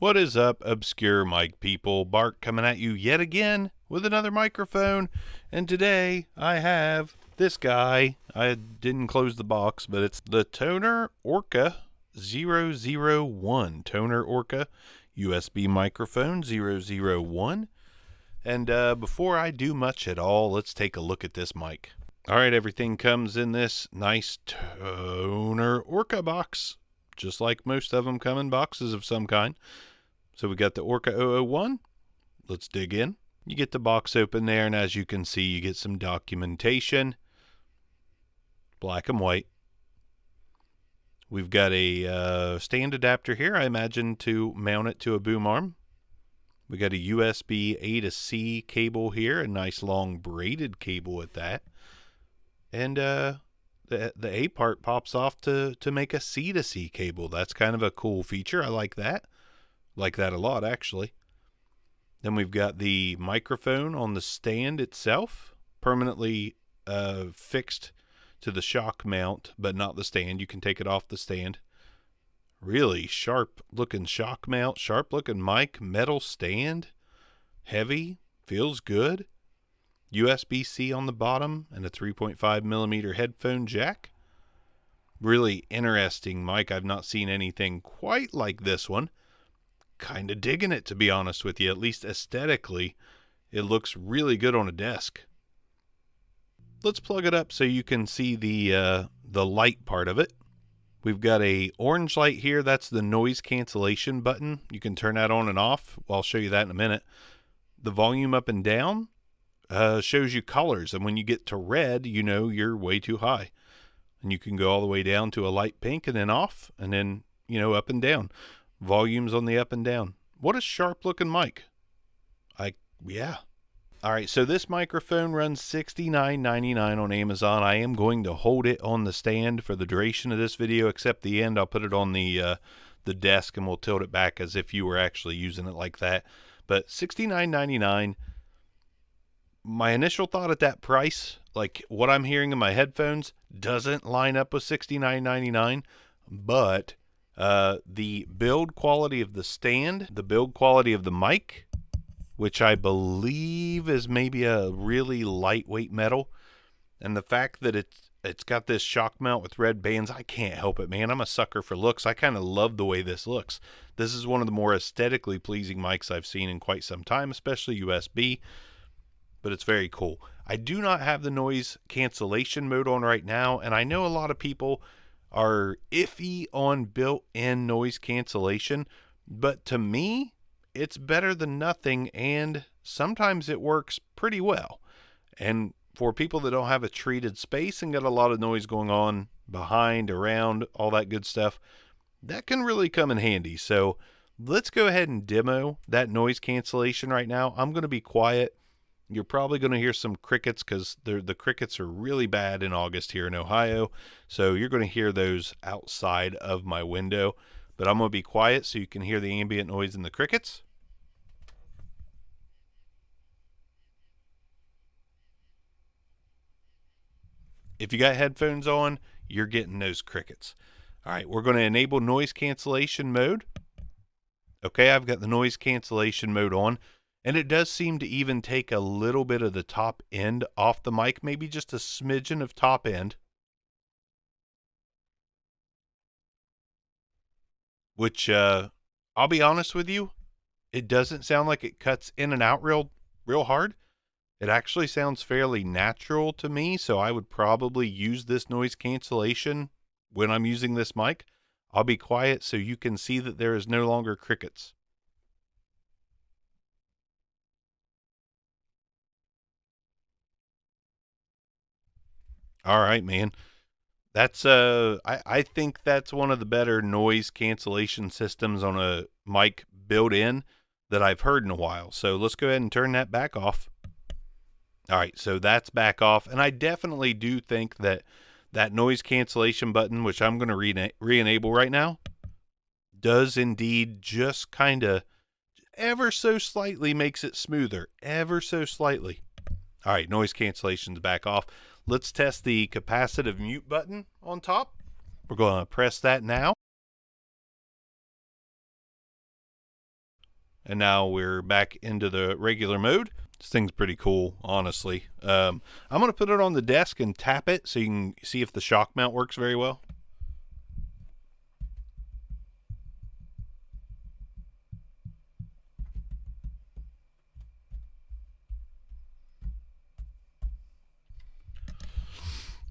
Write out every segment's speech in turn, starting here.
What is up, obscure mic people? Bart coming at you yet again with another microphone. And today I have this guy. I didn't close the box, but it's the Tonor Orca 001. Tonor Orca USB microphone 001. And before I do much at all, let's take a look at this mic. All right, everything comes in this nice Tonor Orca box, just like most of them come in boxes of some kind. So we got the Orca 001. Let's dig in. You get the box open there, and as you can see, you get some documentation. Black and white. We've got a stand adapter here, I imagine, to mount it to a boom arm. We got a USB A to C cable here, a nice long braided cable at that. And the A part pops off to make a C to C cable. That's kind of a cool feature. I like that. Like that a lot, actually. Then we've got the microphone on the stand itself, permanently fixed to the shock mount, but not the stand. You can take it off the stand. Really sharp looking shock mount, sharp looking mic, metal stand, heavy, feels good. USB-C on the bottom and a 3.5 millimeter headphone jack. Really interesting mic. I've not seen anything quite like this one. Kind of digging it, to be honest with you. At least aesthetically, it looks really good on a desk. Let's plug it up so you can see the light part of it. We've got a orange light here. That's the noise cancellation button. You can turn that on and off. Well, I'll show you that in a minute. The volume up and down shows you colors, and when you get to red, you know you're way too high. And you can go all the way down to a light pink and then off, and then, up and down. Volumes on the up and down. What a sharp looking mic. Yeah. All right, so this microphone runs $69.99 on Amazon. I am going to hold it on the stand for the duration of this video, except the end. I'll put it on the desk and we'll tilt it back as if you were actually using it like that. But $69.99. My initial thought at that price, like what I'm hearing in my headphones, doesn't line up with $69.99, but the build quality of the stand, the build quality of the mic, which I believe is maybe a really lightweight metal, and the fact that it's got this shock mount with red bands, I can't help it, man. I'm a sucker for looks. I kind of love the way this looks. This is one of the more aesthetically pleasing mics I've seen in quite some time, especially USB, but it's very cool. I do not have the noise cancellation mode on right now, and I know a lot of people are iffy on built-in noise cancellation, but to me, it's better than nothing, and sometimes it works pretty well. And for people that don't have a treated space and got a lot of noise going on behind, around, all that good stuff, that can really come in handy. So let's go ahead and demo that noise cancellation right now. I'm going to be quiet. You're probably going to hear some crickets because the crickets are really bad in August here in Ohio. So you're going to hear those outside of my window. But I'm going to be quiet so you can hear the ambient noise and the crickets. If you got headphones on, you're getting those crickets. All right, we're going to enable noise cancellation mode. Okay, I've got the noise cancellation mode on. And it does seem to even take a little bit of the top end off the mic, maybe just a smidgen of top end. Which, I'll be honest with you, it doesn't sound like it cuts in and out real hard. It actually sounds fairly natural to me, so I would probably use this noise cancellation when I'm using this mic. I'll be quiet so you can see that there is no longer crickets. All right, man. That's I think that's one of the better noise cancellation systems on a mic built in that I've heard in a while. So let's go ahead and turn that back off. All right, so that's back off, and I definitely do think that that noise cancellation button, which I'm going to re-enable right now, does indeed just kind of ever so slightly makes it smoother, ever so slightly. All right, noise cancellation's back off. Let's test the capacitive mute button on top. We're going to press that now. and now we're back into the regular mode. This thing's pretty cool, honestly. I'm going to put it on the desk and tap it so you can see if the shock mount works very well.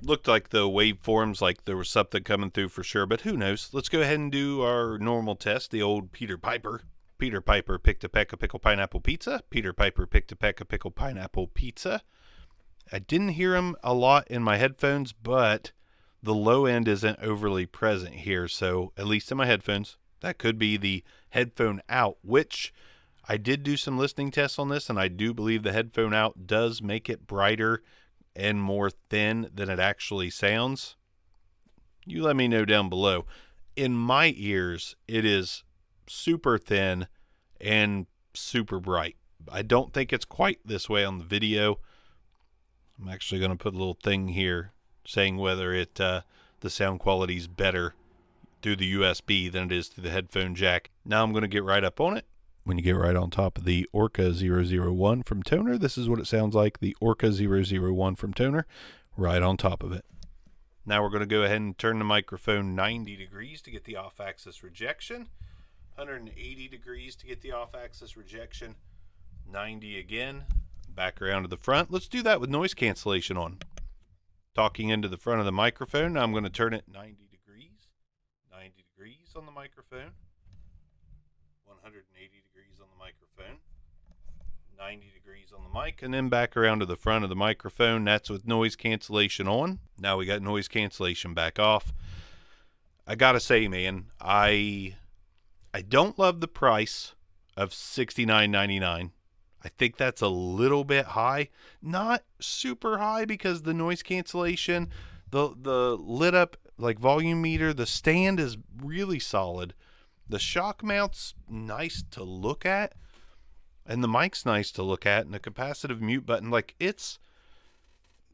Looked like the waveforms, like there was something coming through for sure, but who knows? Let's go ahead and do our normal test, the old Peter Piper. Peter Piper picked a peck of pickle pineapple pizza. Peter Piper picked a peck of pickle pineapple pizza. I didn't hear him a lot in my headphones, but the low end isn't overly present here, so at least in my headphones. That could be the headphone out, which I did do some listening tests on this, and I do believe the headphone out does make it brighter and more thin than it actually sounds. You let me know down below. In my ears, it is super thin and super bright. I don't think it's quite this way on the video. I'm actually going to put a little thing here saying whether it the sound quality is better through the USB than it is through the headphone jack. Now I'm going to get right up on it. When you get right on top of the Orca 001 from Tonor, this is what it sounds like, the Orca 001 from Tonor, right on top of it. Now we're going to go ahead and turn the microphone 90 degrees to get the off-axis rejection, 180 degrees to get the off-axis rejection, 90 again, back around to the front. Let's do that with noise cancellation on. Talking into the front of the microphone, now I'm going to turn it 90 degrees on the microphone. 180 degrees on the microphone, 90 degrees on the mic, and then back around to the front of the microphone. That's with noise cancellation on. Now we got noise cancellation back off. I gotta say, man, I don't love the price of $69.99. I think that's a little bit high. Not super high because the noise cancellation, the lit up like volume meter, the stand is really solid. The shock mount's nice to look at, and the mic's nice to look at, and the capacitive mute button, like it's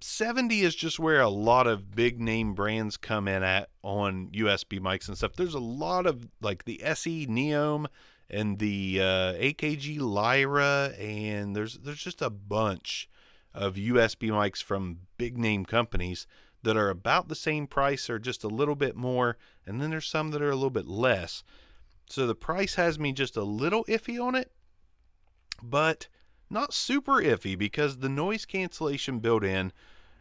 70 is just where a lot of big name brands come in at on USB mics and stuff. There's a lot of like the SE Neom and the AKG Lyra, and there's just a bunch of USB mics from big name companies that are about the same price or just a little bit more, and then there's some that are a little bit less. So the price has me just a little iffy on it, but not super iffy because the noise cancellation built in,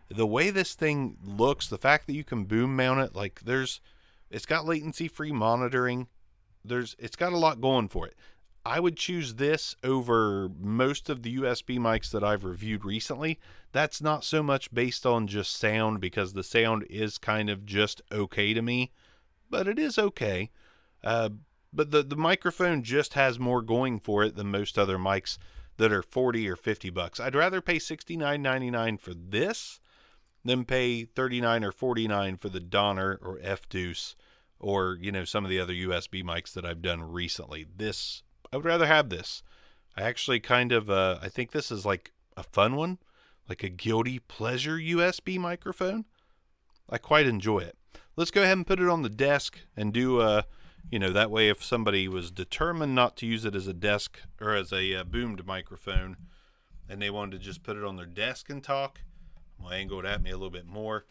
the way this thing looks, the fact that you can boom mount it, like it's got latency free monitoring. It's got a lot going for it. I would choose this over most of the USB mics that I've reviewed recently. That's not so much based on just sound, because the sound is kind of just okay to me, but it is okay. But the microphone just has more going for it than most other mics that are 40 or 50 bucks. I'd rather pay $69.99 for this than pay $39 or $49 for the Tonor or F-Deuce or, some of the other USB mics that I've done recently. I would rather have this. I actually kind of, I think this is like a fun one, like a guilty pleasure USB microphone. I quite enjoy it. Let's go ahead and put it on the desk and do that way if somebody was determined not to use it as a desk or as a boomed microphone and they wanted to just put it on their desk and talk, I'm going to angle it at me a little bit more.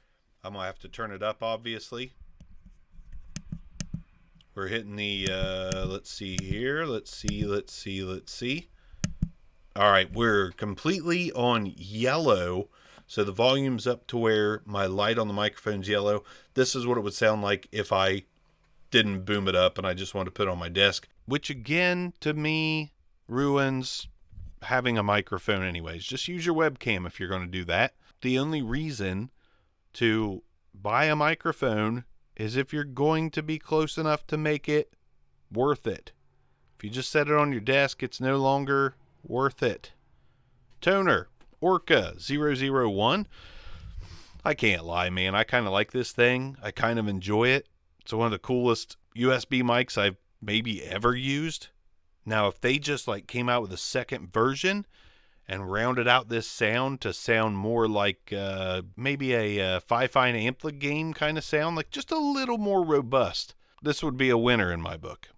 I'm going to have to turn it up, obviously. We're hitting the, let's see here. Let's see. All right, we're completely on yellow. So the volume's up to where my light on the microphone's yellow. This is what it would sound like if I didn't boom it up and I just wanted to put it on my desk, which again, to me, ruins having a microphone anyways. Just use your webcam if you're going to do that. The only reason to buy a microphone is if you're going to be close enough to make it worth it. If you just set it on your desk, it's no longer worth it. Tonor Orca 001. I can't lie, man. I kind of like this thing. I kind of enjoy it. It's one of the coolest USB mics I've maybe ever used. Now, if they just came out with a second version and rounded out this sound to sound more like maybe a Fi-Fi Ampli game kind of sound, like just a little more robust, this would be a winner in my book.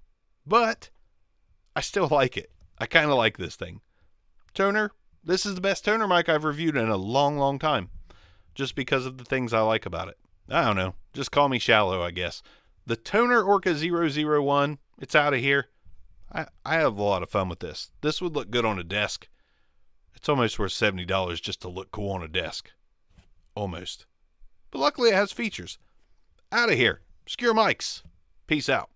But I still like it. I kind of like this thing. Tonor, this is the best Tonor mic I've reviewed in a long, long time. Just because of the things I like about it. I don't know. Just call me shallow, I guess. The Tonor Orca 001, it's out of here. I have a lot of fun with this. This would look good on a desk. It's almost worth $70 just to look cool on a desk. Almost. But luckily it has features. Out of here. Obscure Mics. Peace out.